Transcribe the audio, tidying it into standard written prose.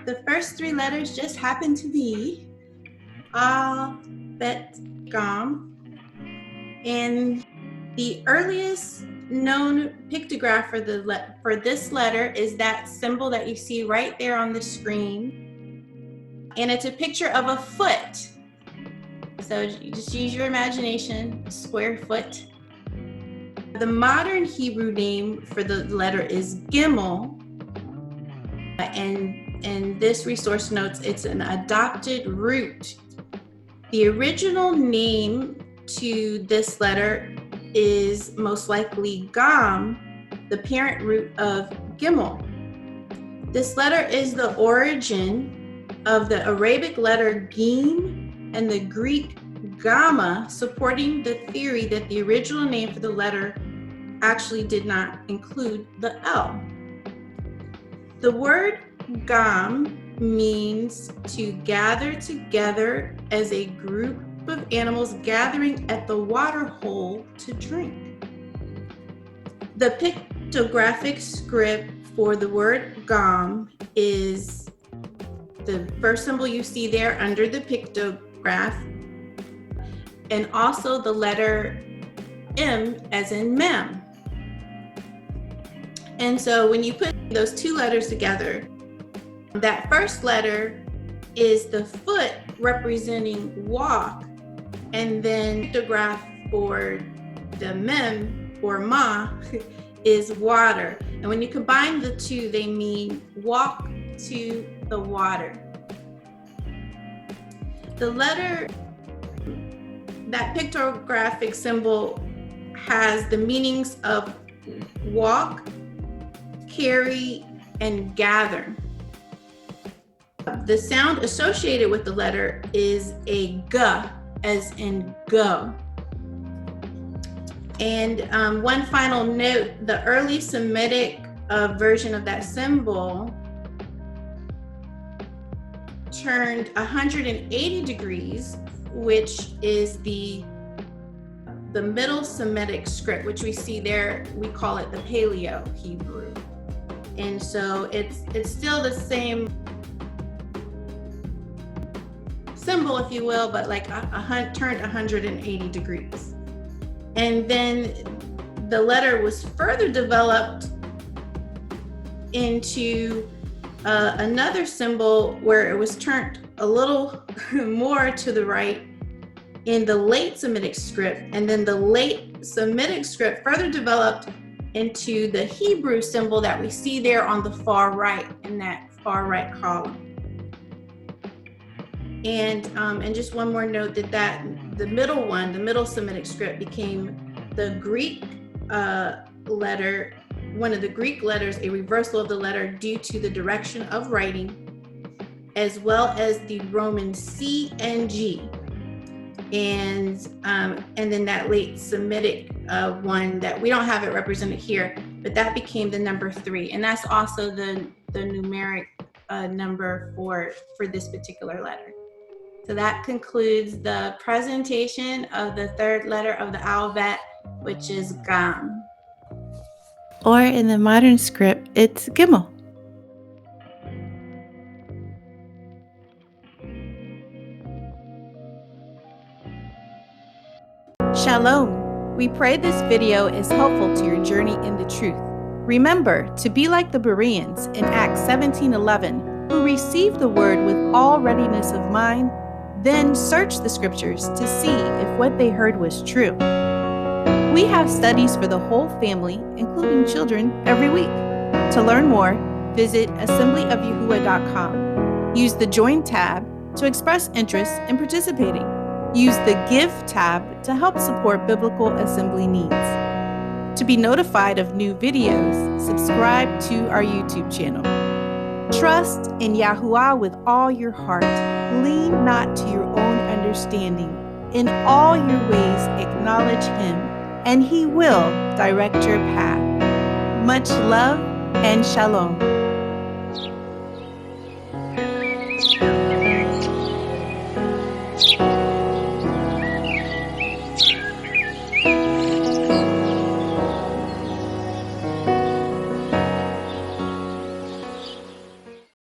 The first three letters just happen to be A, Bet, Gam. And the earliest known pictograph for this letter is that symbol that you see right there on the screen. And it's a picture of a foot. So you just use your imagination, square foot. The modern Hebrew name for the letter is Gimel. And this resource notes it's an adopted root. The original name to this letter is most likely Gam, the parent root of Gimel. This letter is the origin of the Arabic letter Gim and the Greek Gamma, supporting the theory that the original name for the letter actually did not include the L. The word Gam means to gather together as a group of animals gathering at the water hole to drink. The pictographic script for the word Gam is the first symbol you see there under the pictograph, and also the letter M as in Mem. And so when you put those two letters together, that first letter is the foot representing walk, and then pictograph for the Mem or Ma is water. And when you combine the two, they mean walk to the water. The letter, that pictographic symbol has the meanings of walk, carry, and gather. The sound associated with the letter is a G, as in go. And one final note, the early Semitic version of that symbol turned 180 degrees, which is the Middle Semitic script, which we see there. We call it the Paleo Hebrew. And so it's still the same symbol, if you will, but like turned 180 degrees. And then the letter was further developed into another symbol where it was turned a little more to the right in the late Semitic script. And then the late Semitic script further developed into the Hebrew symbol that we see there on the far right, in that far right column. And just one more note that the middle one, the middle Semitic script, became the Greek letter, one of the Greek letters, a reversal of the letter due to the direction of writing, as well as the Roman C and G. And then that late Semitic one that we don't have it represented here, but that became the number 3. And that's also the numeric number for this particular letter. So that concludes the presentation of the third letter of the alphabet, which is Gam. Or in the modern script, it's Gimel. Shalom. We pray this video is helpful to your journey in the truth. Remember to be like the Bereans in Acts 17:11, who received the word with all readiness of mind, then searched the scriptures to see if what they heard was true. We have studies for the whole family, including children, every week. To learn more, visit assemblyofyahuah.com. Use the Join tab to express interest in participating. Use the Give tab to help support biblical assembly needs. To be notified of new videos, subscribe to our YouTube channel. Trust in Yahuah with all your heart. Lean not to your own understanding. In all your ways acknowledge Him, and He will direct your path. Much love and shalom.